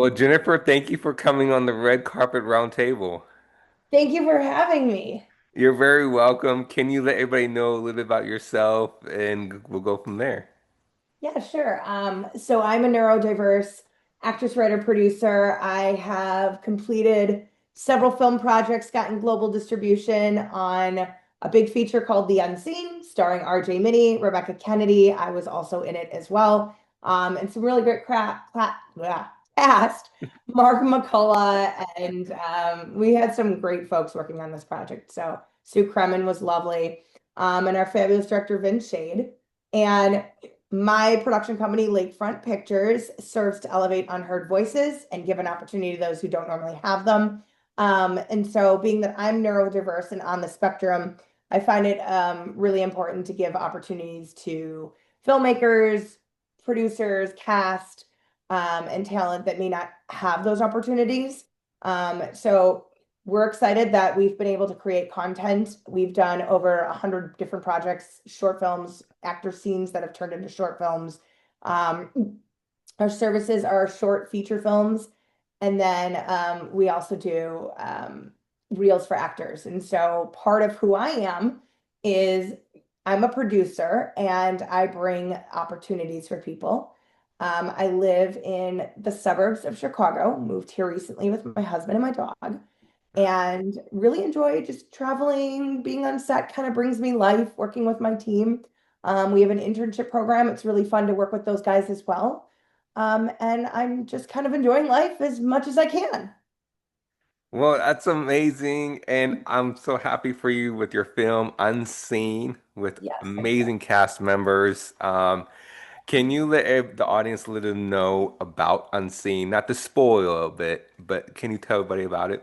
Well, Jennifer, thank you for coming on the red carpet round table. Thank you for having me. You're very welcome. Can you let everybody know a little bit about yourself and we'll go from there? Yeah, sure. So I'm a neurodiverse actress, writer, producer. I have completed several film projects, gotten global distribution on a big feature called The Unseen, starring RJ Mitte, Rebecca Kennedy. I was also in it as well. And some really great cast, Mark McCullough, and we had some great folks working on this project. So Sue Kremen was lovely, and our fabulous director, Vince Shade. And my production company, Lakefront Pictures, serves to elevate unheard voices and give an opportunity to those who don't normally have them. And so, being that I'm neurodiverse and on the spectrum, I find it really important to give opportunities to filmmakers, producers, cast, and talent that may not have those opportunities. So, we're excited that we've been able to create content. We've done over 100 different projects, short films, actor scenes that have turned into short films. Our services are short feature films, and then we also do reels for actors. And so part of who I am is I'm a producer and I bring opportunities for people. I live in the suburbs of Chicago, moved here recently with my husband and my dog, and really enjoy just traveling, being on set kind of brings me life, working with my team. We have an internship program. It's really fun to work with those guys as well. And I'm just kind of enjoying life as much as I can. Well, that's amazing. And I'm so happy for you with your film Unseen with Yes, thank you. amazing cast members. Can you let the audience a little know about Unseen? Not to spoil a bit, but can you tell everybody about it?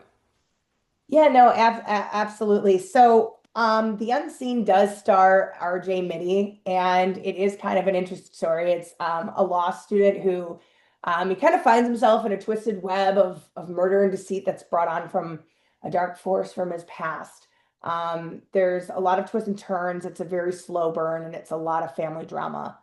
Yeah, no, absolutely. So, The Unseen does star RJ Mitte, and it is kind of an interesting story. It's a law student who he kind of finds himself in a twisted web of murder and deceit that's brought on from a dark force from his past. There's a lot of twists and turns. It's a very slow burn, and it's a lot of family drama.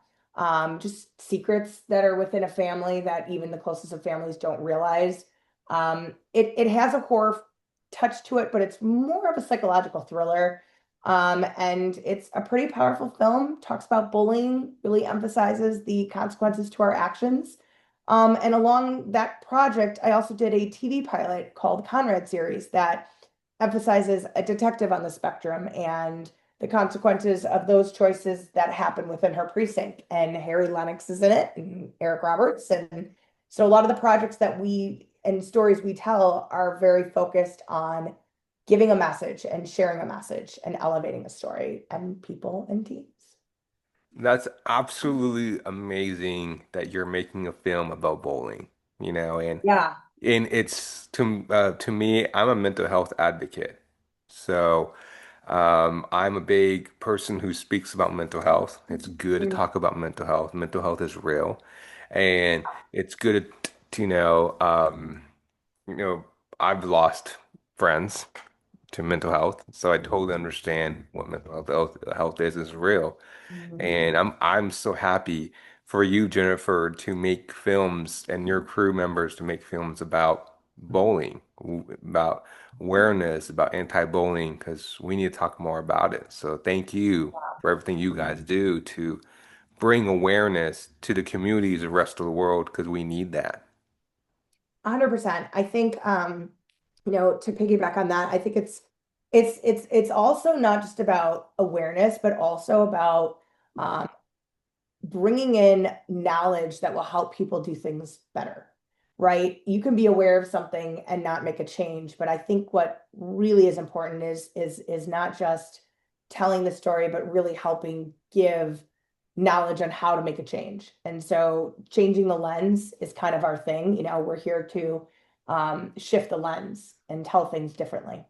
Just secrets that are within a family that even the closest of families don't realize. It has a horror touch to it, but it's more of a psychological thriller. And it's a pretty powerful film, talks about bullying, really emphasizes the consequences to our actions. And along that project, I also did a TV pilot called Conrad series that emphasizes a detective on the spectrum and the consequences of those choices that happen within her precinct. And Harry Lennix is in it, and Eric Roberts. And so a lot of the projects that we and stories we tell are very focused on giving a message and sharing a message and elevating a story and people and teams. That's absolutely amazing that you're making a film about bowling, and Yeah. it's to me, I'm a mental health advocate. So I'm a big person who speaks about mental health. It's good to Mm. talk about mental health. Mental health is real, and it's good to you know, I've lost friends to mental health, so I totally understand what mental health is real. Mhm. And I'm so happy for you, Jennifer, to make films and your crew members to make films about bowling, about awareness, about anti-bullying, because we need to talk more about it. So thank you for everything you guys do to bring awareness to the communities the rest of the world, because we need that. 100%. I think to piggyback on that, I think it's also not just about awareness, but also about um, bringing in knowledge that will help people do things better, right? You can be aware of something and not make a change, but I think what really is important is not just telling the story, but really helping give knowledge on how to make a change. And so changing the lens is kind of our thing. We're here to shift the lens and tell things differently.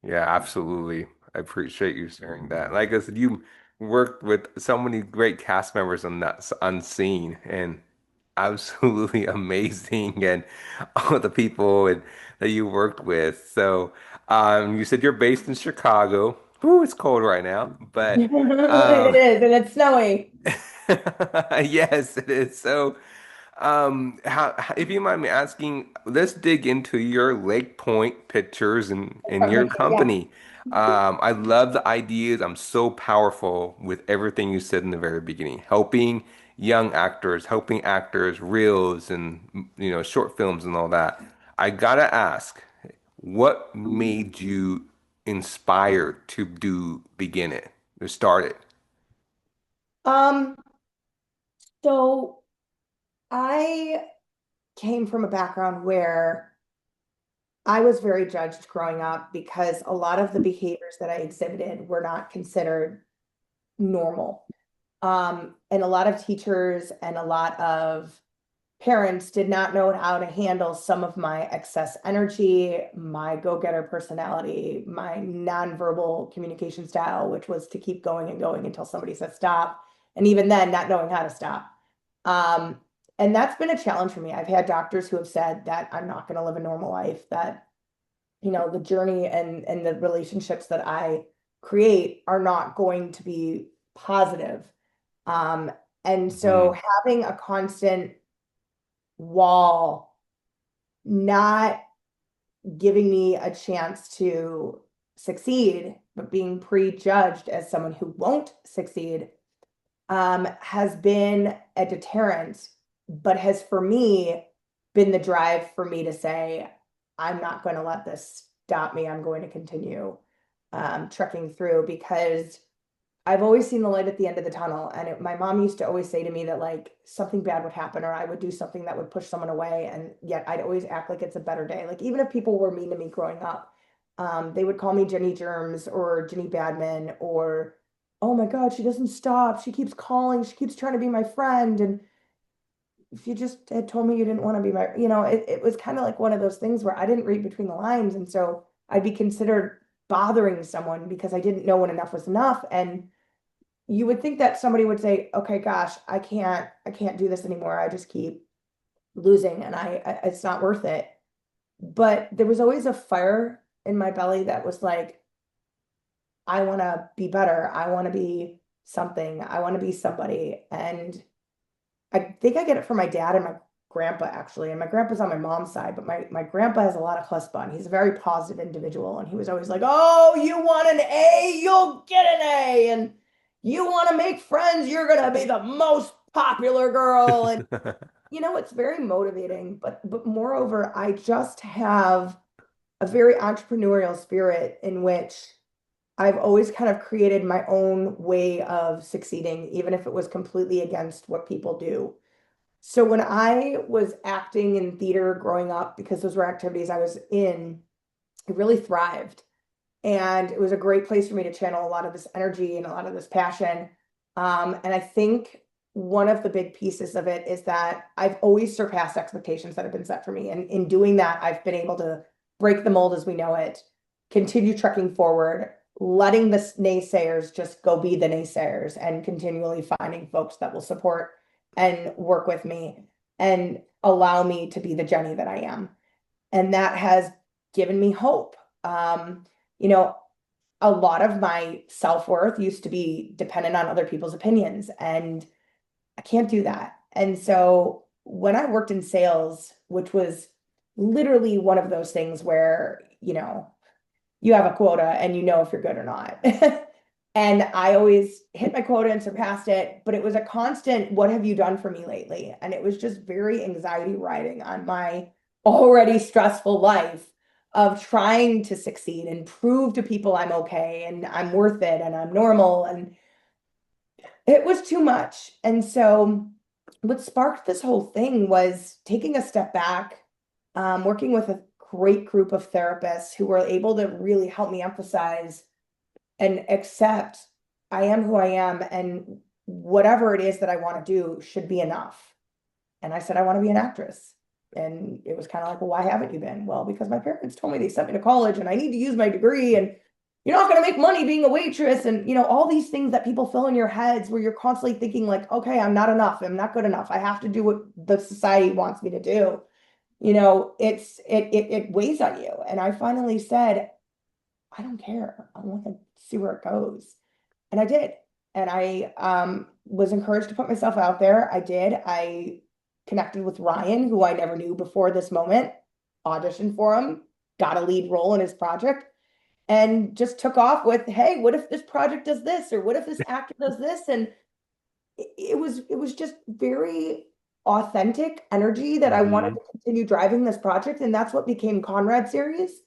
Yeah, absolutely. I appreciate you sharing that. Like I said, you worked with so many great cast members on that Unseen, and absolutely amazing, and all the people that you worked with. So, you said you're based in Chicago. Ooh, it's cold right now, but It um, is, and it's snowy. yes, it is. So, If you mind me asking, let's dig into your Lake Point pictures and your Definitely. Yeah. company. I love the ideas. I'm so powerful with everything you said in the very beginning, helping young actors, helping actors, reels and short films and all that. I gotta ask, what made you inspired to begin it, to start it? Um, so I came from a background where I was very judged growing up because a lot of the behaviors that I exhibited were not considered normal. And a lot of teachers and a lot of parents did not know how to handle some of my excess energy, my go-getter personality, my nonverbal communication style, which was to keep going and going until somebody said stop. And even then, not knowing how to stop. Um, and that's been a challenge for me. I've had doctors who have said that I'm not going to live a normal life, that, the journey and the relationships that I create are not going to be positive. Um, and so Mhm. having a constant wall not giving me a chance to succeed, but being prejudged as someone who won't succeed, has been a deterrent, but has for me been the drive for me to say, I'm not going to let this stop me. I'm going to continue trekking through because I've always seen the light at the end of the tunnel. And my mom used to always say to me that like something bad would happen or I would do something that would push someone away. And yet I'd always act like it's a better day. Like even if people were mean to me growing up, they would call me Jenny Germs or Jenny Badman or, oh my God, she doesn't stop. She keeps calling. She keeps trying to be my friend. And if you just had told me you didn't want to be my, it was kind of like one of those things where I didn't read between the lines. And so I'd be considered bothering someone because I didn't know when enough was enough. And you would think that somebody would say, okay, gosh, I can't do this anymore. I just keep losing and it's not worth it. But there was always a fire in my belly that was like, I want to be better. I want to be something. I want to be somebody. And I think I get it from my dad and my grandpa actually. And my grandpa's on my mom's side, but my grandpa has a lot of chutzpah. He's a very positive individual. And he was always like, oh, you want an A, you'll get an A. And you want to make friends, you're gonna be the most popular girl. And it's very motivating, but moreover, I just have a very entrepreneurial spirit in which I've always kind of created my own way of succeeding, even if it was completely against what people do. So when I was acting in theater growing up, because those were activities I was in, I really thrived. And it was a great place for me to channel a lot of this energy and a lot of this passion. And I think one of the big pieces of it is that I've always surpassed expectations that have been set for me. And in doing that, I've been able to break the mold as we know it, continue trekking forward, letting the naysayers just go be the naysayers, and continually finding folks that will support and work with me and allow me to be the Jenny that I am. And that has given me hope. You know, a lot of my self-worth used to be dependent on other people's opinions, and I can't do that. And so when I worked in sales, which was literally one of those things where, you have a quota and you know if you're good or not. And I always hit my quota and surpassed it, but it was a constant, what have you done for me lately? And it was just very anxiety riding on my already stressful life of trying to succeed and prove to people I'm okay and I'm worth it and I'm normal. And it was too much. And so what sparked this whole thing was taking a step back, working with a great group of therapists who were able to really help me emphasize and accept I am who I am and whatever it is that I want to do should be enough. And I said, I want to be an actress. And it was kind of like, well, why haven't you been? Well, because my parents told me they sent me to college and I need to use my degree and you're not going to make money being a waitress. And, all these things that people fill in your heads where you're constantly thinking like, okay, I'm not enough. I'm not good enough. I have to do what the society wants me to do. It weighs on you. And I finally said, I don't care. I want to see where it goes. And I did. And I was encouraged to put myself out there. I did. I connected with Ryan, who I never knew before this moment, auditioned for him, got a lead role in his project, and just took off with, hey, what if this project does this? Or what if this actor does this? And it was just very authentic energy that I wanted Hmm. to continue driving this project. And that's what became Conrad series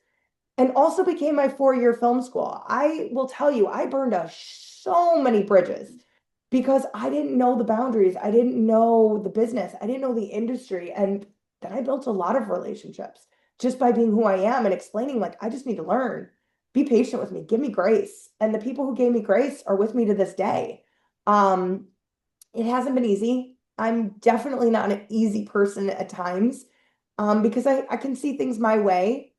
and also became my 4-year film school. I will tell you, I burned so many bridges because I didn't know the boundaries. I didn't know the business. I didn't know the industry. And then I built a lot of relationships just by being who I am and explaining, like, I just need to learn. Be patient with me. Give me grace. And the people who gave me grace are with me to this day. Um, it hasn't been easy. I'm definitely not an easy person at times, because I can see things my way.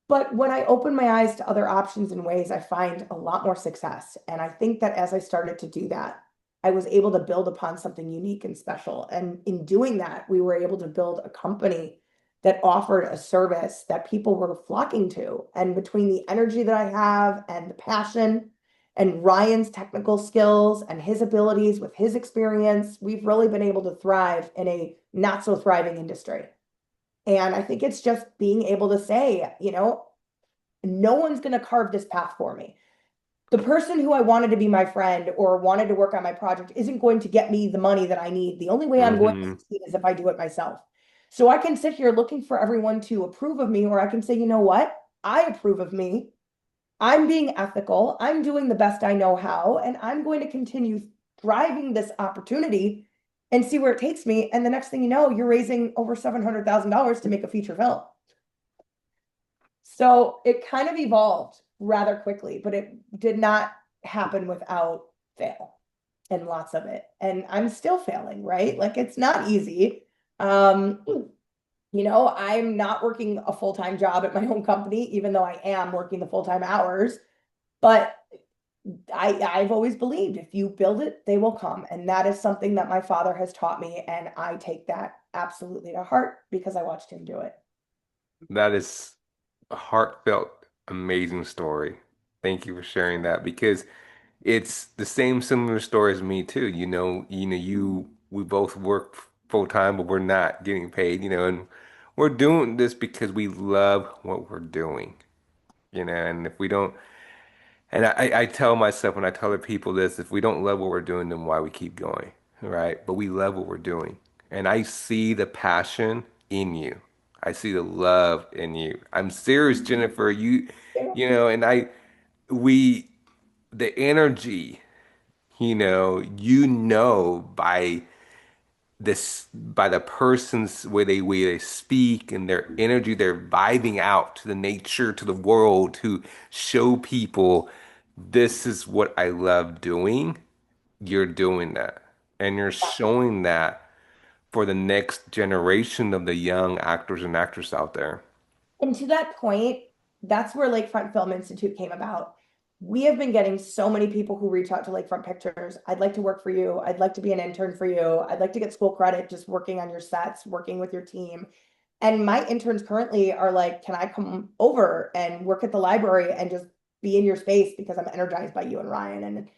But when I open my eyes to other options and ways, I find a lot more success. And I think that as I started to do that, I was able to build upon something unique and special. And in doing that, we were able to build a company that offered a service that people were flocking to. And between the energy that I have and the passion and Ryan's technical skills and his abilities with his experience, we've really been able to thrive in a not so thriving industry. And I think it's just being able to say, no one's going to carve this path for me. The person who I wanted to be my friend or wanted to work on my project isn't going to get me the money that I need. The only way I'm going to Hmm. succeed is if I do it myself. So I can sit here looking for everyone to approve of me, or I can say, you know what? I approve of me. I'm being ethical. I'm doing the best I know how, and I'm going to continue driving this opportunity and see where it takes me. And the next thing you know, you're raising over $700,000 to make a feature film. So it kind of evolved rather quickly, but it did not happen without fail and lots of it. And I'm still failing, right? Like it's not easy. Um, I'm not working a full-time job at my own company, even though I am working the full-time hours. But I've always believed if you build it, they will come. And that is something that my father has taught me. And I take that absolutely to heart because I watched him do it. That is a heartfelt, amazing story. Thank you for sharing that because it's the same similar story as me too. We both work full time, but we're not getting paid, and we're doing this because we love what we're doing, and if we don't, and I tell myself when I tell other people this, if we don't love what we're doing, then why we keep going, right? But we love what we're doing. And I see the passion in you. I see the love in you. I'm serious, Jennifer. And we, the energy, by by the person's way they speak and their energy, they're vibing out to the nature, to the world, to show people this is what I love doing. You're doing that. And you're showing that for the next generation of the young actors and actresses out there. And to that point, that's where Lakefront Film Institute came about. We have been getting so many people who reach out to Lakefront Pictures. I'd like to work for you. I'd like to be an intern for you. I'd like to get school credit just working on your sets, working with your team. And my interns currently are like, can I come over and work at the library and just be in your space because I'm energized by you and Ryan? And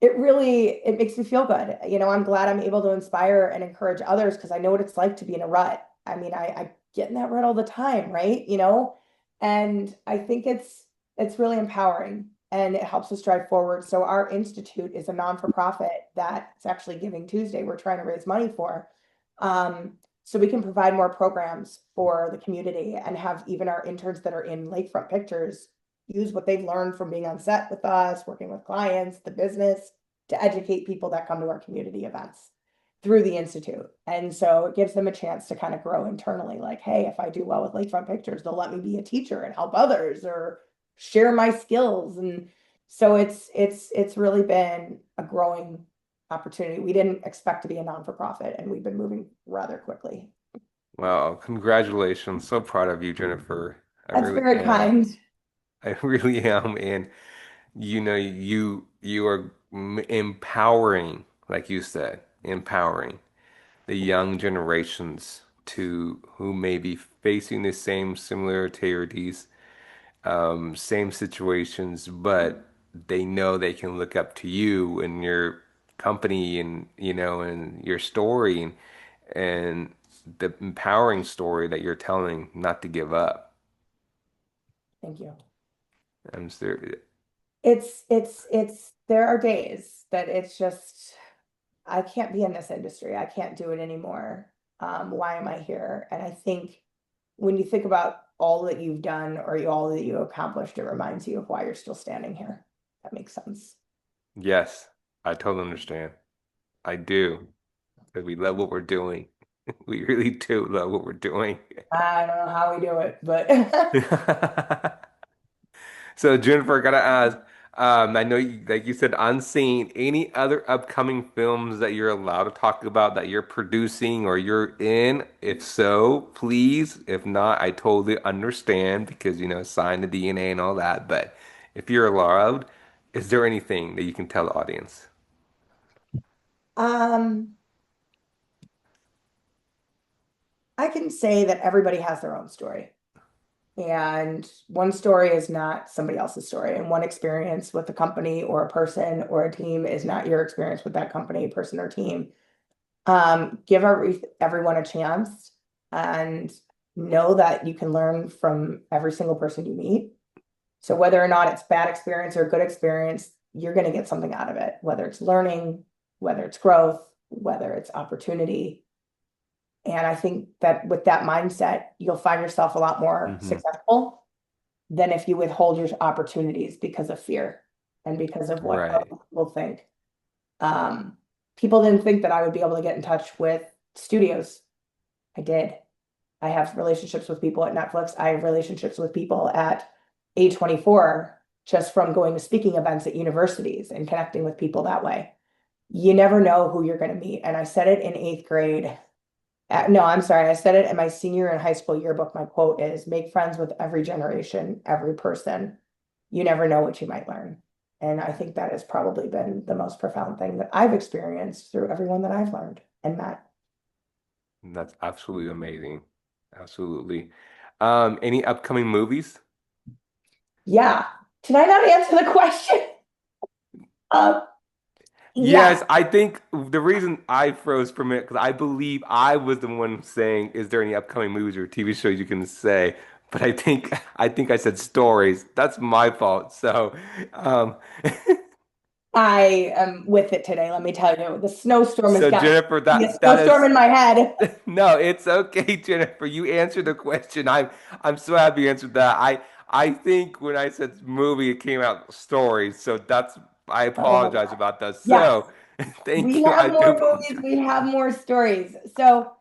it makes me feel good. I'm glad I'm able to inspire and encourage others because I know what it's like to be in a rut. I mean, I get in that rut all the time, right? And I think it's really empowering and it helps us drive forward. So our institute is a non-for-profit that's actually Giving Tuesday. We're trying to raise money for. So we can provide more programs for the community and have even our interns that are in Lakefront Pictures use what they've learned from being on set with us, working with clients, the business, to educate people that come to our community events through the Institute. And so it gives them a chance to kind of grow internally, like, hey, if I do well with Lakefront Pictures, they'll let me be a teacher and help others or share my skills. And so it's really been a growing opportunity. We didn't expect to be a non-for-profit, and we've been moving rather quickly. Wow, congratulations. So proud of you, Jennifer. I That's really very am. kind. I really am. And you are empowering, like you said, empowering the young generations to who may be facing the same similarities, same situations, but they know they can look up to you and your company and and your story and the empowering story that you're telling not to give up. Thank you. I'm serious. There are days that it's just, I can't be in this industry. I can't do it anymore. Why am I here? And I think when you think about all that you've done or all that you accomplished, it reminds you of why you're still standing here. That makes sense. Yes, I totally understand. I do. Because we love what we're doing. We really do love what we're doing. I don't know how we do it, but So Jennifer, I gotta ask, I know you, like you said, unseen, any other upcoming films that you're allowed to talk about that you're producing or you're in? If so, please. If not, I totally understand because, sign the DNA and all that. But if you're allowed, is there anything that you can tell the audience? um, I can say that everybody has their own story. And one story is not somebody else's story. And one experience with a company or a person or a team is not your experience with that company, person, or team. Give everyone a chance and know that you can learn from every single person you meet. So whether or not it's bad experience or good experience, you're going to get something out of it, whether it's learning, whether it's growth, whether it's opportunity. And I think that with that mindset, you'll find yourself a lot more Hmm. successful than if you withhold your opportunities because of fear and because of what other Right. people think. Um, People didn't think that I would be able to get in touch with studios. I did. I have relationships with people at Netflix. I have relationships with people at A24 just from going to speaking events at universities and connecting with people that way. You never know who you're going to meet. And I said it in eighth grade. No, I'm sorry. I said it in my senior and high school yearbook. My quote is make friends with every generation, every person. You never know what you might learn. And I think that has probably been the most profound thing that I've experienced through everyone that I've learned and met. That's absolutely amazing. Absolutely. Any upcoming movies? Yeah. Did I not answer the question? Uh, yeah. Yes, I think the reason I froze for a minute because I believe I was the one saying, "Is there any upcoming movies or TV shows you can say?" But I think I said stories. That's my fault. So, um, I am with it today. Let me tell you, the snowstorm has so got Jennifer, me a that snowstorm is in my head. no, it's okay, Jennifer. You answered the question. I'm so happy you answered that. I think when I said movie, it came out stories. So that's I Oh my apologize God. about that. Yes. So, thank We you. I have do more movies, apologize. we have more stories. So,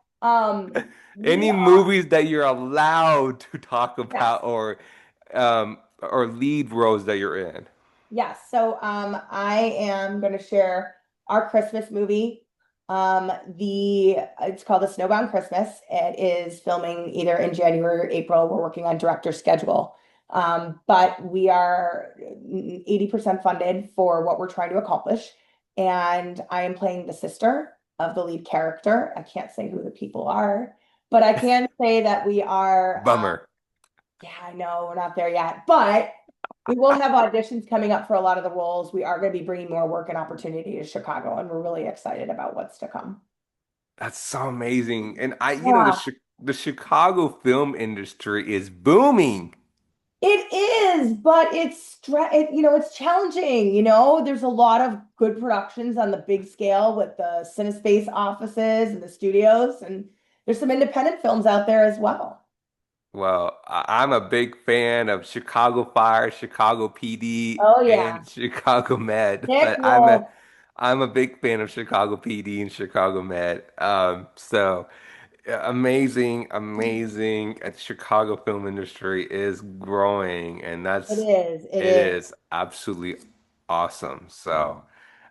we Any are, movies that you're allowed to talk yes, about or lead roles that you're in? yes. So, I am going to share our Christmas movie. It's called The Snowbound Christmas. It is filming either in January or April. We're working on director's schedule. But we are 80% funded for what we're trying to accomplish. And I am playing the sister of the lead character. I can't say who the people are, but I can say that we are, Bummer. yeah, I know we're not there yet, but we will have auditions coming up for a lot of the roles. We are going to be bringing more work and opportunity to Chicago, and we're really excited about what's to come. That's so amazing. And the Yeah, the Chicago film industry is booming. it is, but it's challenging. There's a lot of good productions on the big scale with the CineSpace offices and the studios, and there's some independent films out there as well. Well, I'm a big fan of Chicago Fire, Chicago PD, Oh yeah, and Chicago Med, Nick but will. I'm a big fan of Chicago PD and Chicago Med. So yeah, amazing, amazing. The Chicago film industry is growing, and It that's is. It it is. is absolutely awesome. So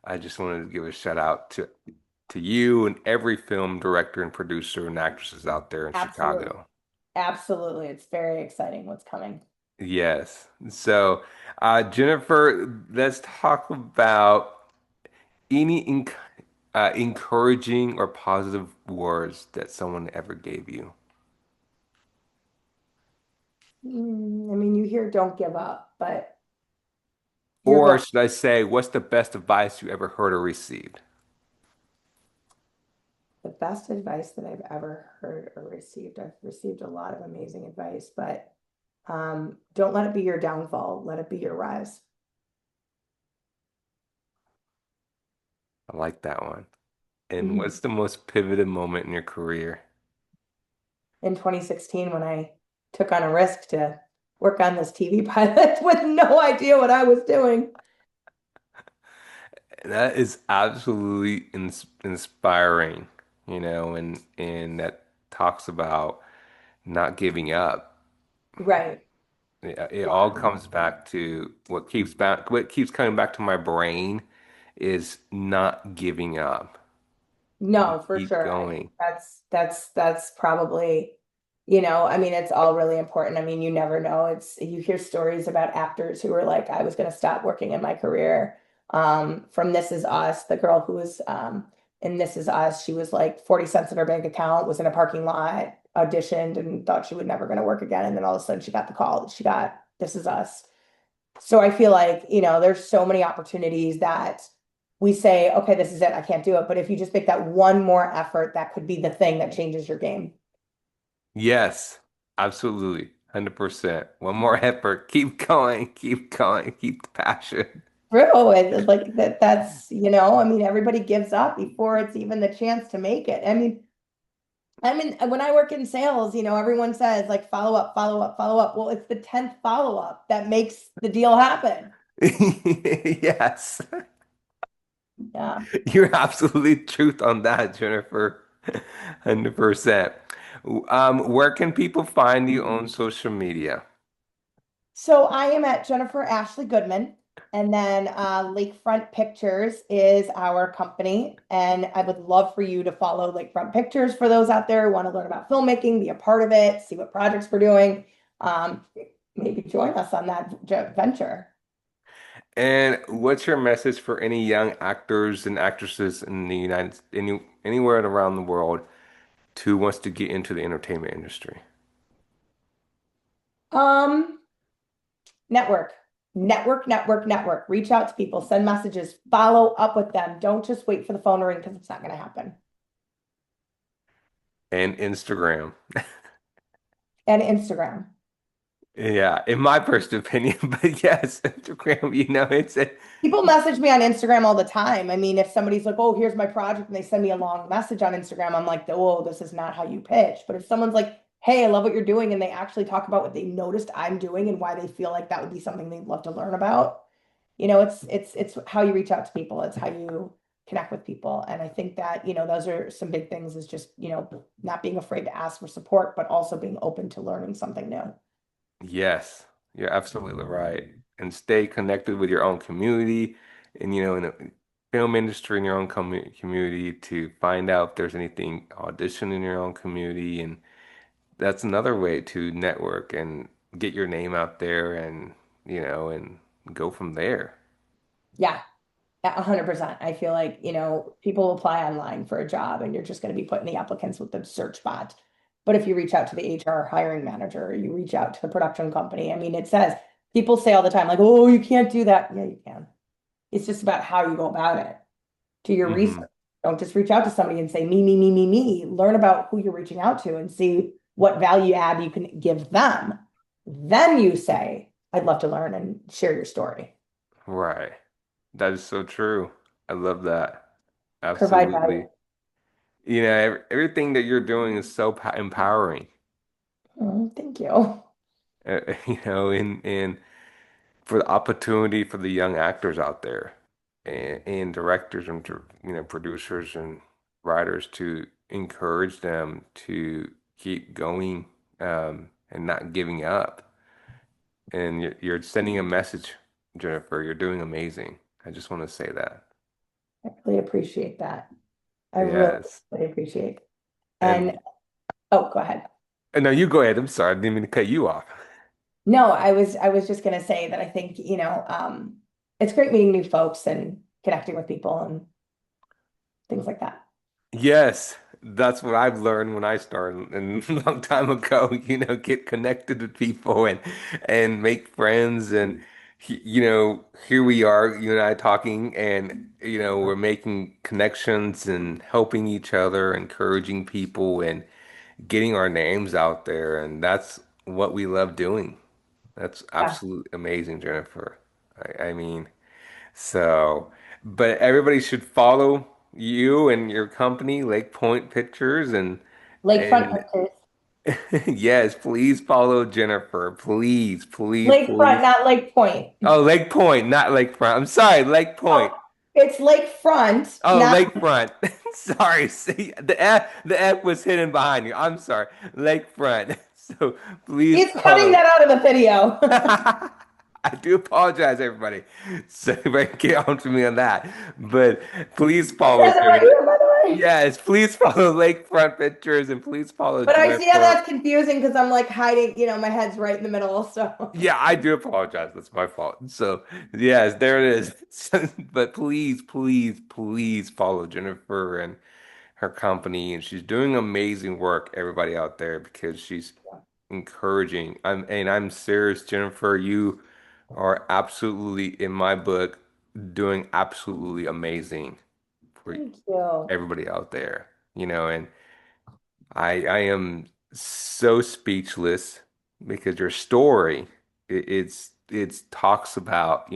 I just wanted to give a shout out to you and every film director and producer and actresses out there in Absolutely. Chicago. Absolutely. It's very exciting what's coming. Yes. So, Jennifer, let's talk about any encouraging or positive words that someone ever gave you. I mean, you hear don't give up, but you're Or going. should I say, what's the best advice you ever heard or received? The best advice that I've ever heard or received. I've received a lot of amazing advice, but don't let it be your downfall. Let it be your rise. I like that one. And Mhm. what's the most pivotal moment in your career? In 2016, when I took on a risk to work on this TV pilot with no idea what I was doing. That is absolutely inspiring, and that talks about not giving up. Right. It Yeah. all comes back to what keeps coming back to my brain is not giving up. You No, for keep sure. I think going. that's probably, I mean, it's all really important. I mean, you never know. You hear stories about actors who were like, I was going to stop working in my career. From This Is Us, the girl who was in This Is Us, she was like 40 cents in her bank account, was in a parking lot, auditioned and thought she was never going to work again. And then all of a sudden she got the call that she got This Is Us. So I feel like, there's so many opportunities that we say, okay, this is it, I can't do it. But if you just make that one more effort, that could be the thing that changes your game. Yes, absolutely. 100%. One more effort. Keep going. Keep going. Keep the passion. True. And like that's, I mean, everybody gives up before it's even the chance to make it. I mean, when I work in sales, everyone says like follow up, follow up, follow up. Well, it's the 10th follow up that makes the deal happen. Yes. Yeah. You're absolutely truth on that, Jennifer. 100%. Where can people find you on social media? So I am at Jennifer Ashley Goodman. And then Lakefront Pictures is our company. And I would love for you to follow Lakefront Pictures for those out there who want to learn about filmmaking, be a part of it, see what projects we're doing. Um, Maybe join us on that venture. And what's your message for any young actors and actresses in the anywhere around the world who wants to get into the entertainment industry? Um, Network, network, network, network. Reach out to people, send messages, follow up with them. Don't just wait for the phone to ring because it's not going to happen. And Instagram. And Instagram. Yeah, in my personal opinion, but yes, Instagram, it's a People message me on Instagram all the time. I mean, if somebody's like, oh, here's my project, and they send me a long message on Instagram, I'm like, oh, this is not how you pitch. But if someone's like, hey, I love what you're doing, and they actually talk about what they noticed I'm doing and why they feel like that would be something they'd love to learn about, it's how you reach out to people. It's how you connect with people. And I think that, those are some big things is just, not being afraid to ask for support, but also being open to learning something new. yes, you're absolutely right. And stay connected with your own community and, in the film industry in your own community to find out if there's anything audition in your own community. And that's another way to network and get your name out there and go from there. Yeah. 100%. I feel like, people apply online for a job and you're just going to be putting the applicants with the search bot. But if you reach out to the HR hiring manager, or you reach out to the production company, I mean, it says people say all the time, like, oh, you can't do that. Yeah, you can. It's just about how you go about it. Do your Hmm. research. Don't just reach out to somebody and say, me, me, me, me, me. Learn about who you're reaching out to and see what value add you can give them. Then you say, I'd love to learn and share your story. Right. That is so true. I love that. Provide value. Absolutely. Everything that you're doing is so empowering. Thank you. And for the opportunity for the young actors out there and directors and producers and writers to encourage them to keep going and not giving up. And you're sending a message, Jennifer. You're doing amazing. I just want to say that. I really appreciate that. I really, Yes. really appreciate. And And oh, go ahead. no, you go ahead. I'm sorry. I didn't mean to cut you off. No, I was just gonna say that I think, it's great meeting new folks and connecting with people and things like that. Yes, that's what I've learned when I started and a long time ago, get connected with people and make friends and here we are, you and I talking, and we're making connections and helping each other, encouraging people, and getting our names out there, and that's what we love doing. That's Yeah. absolutely amazing, Jennifer. I mean, so, but everybody should follow you and your company, Lake Point Pictures, Lakefront and Pictures. yes, please follow Jennifer. Please, please, Lakefront, please. not Lake Point. Oh, Lake Point, not Lakefront. I'm sorry, Lake Point. Oh, it's Lakefront, Oh, not. Lakefront. Sorry, see, the F was hidden behind you. I'm sorry, Lakefront. So please It's cutting follow. that out of the video. I do apologize, everybody. So everybody get on to me on that. But please It follow says it right Jennifer. here, by the way. Yes, please follow Lakefront Pictures and please follow But I see how Jennifer. that's confusing because I'm like hiding, my head's right in the middle. So Yeah, I do apologize. That's my fault. So, yes, there it is. But please, please, please follow Jennifer and her company. And she's doing amazing work, everybody out there, because she's encouraging. I'm serious, Jennifer. You are absolutely, in my book, doing absolutely amazing for thank you. everybody out there. And I am so speechless because your story it's talks about,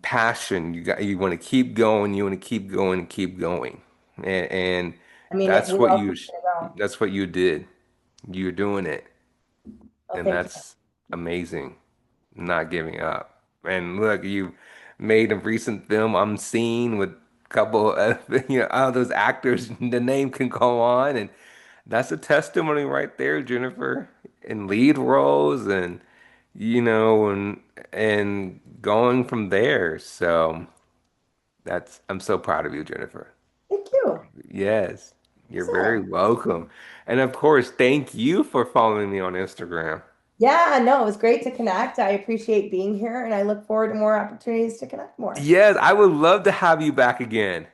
passion. You want to keep going, you want to keep going and keep going. And I mean, that's where what else you is it gonna go? that's what you did. You're doing it. Oh, And thank you. that's amazing. Not giving up. And look, you made a recent film I'm seeing with a couple of all those actors. The name can go on, and that's a testimony right there, Jennifer, in lead roles and and going from there. So that's I'm so proud of you, Jennifer. Thank you. Yes, you're very Excellent. welcome. And of course, thank you for following me on Instagram. Yeah, no, it was great to connect. I appreciate being here and I look forward to more opportunities to connect more. Yes, I would love to have you back again.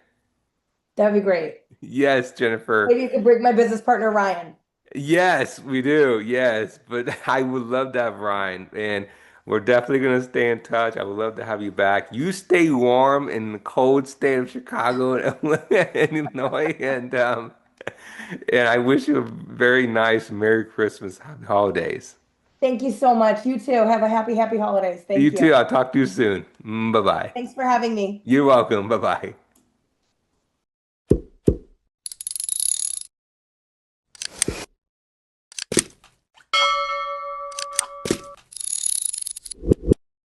That'd be great. Yes, Jennifer. Maybe you could bring my business partner, Ryan. Yes, we do. Yes, but I would love to have Ryan, and we're definitely going to stay in touch. I would love to have you back. You stay warm in the cold state of Chicago and Illinois, and I wish you a very nice Merry Christmas, Happy holidays. Thank you so much. You too. Have a happy holidays. You Thank you. too. I'll talk to you soon. Bye bye. Thanks for having me. You're welcome. Bye bye.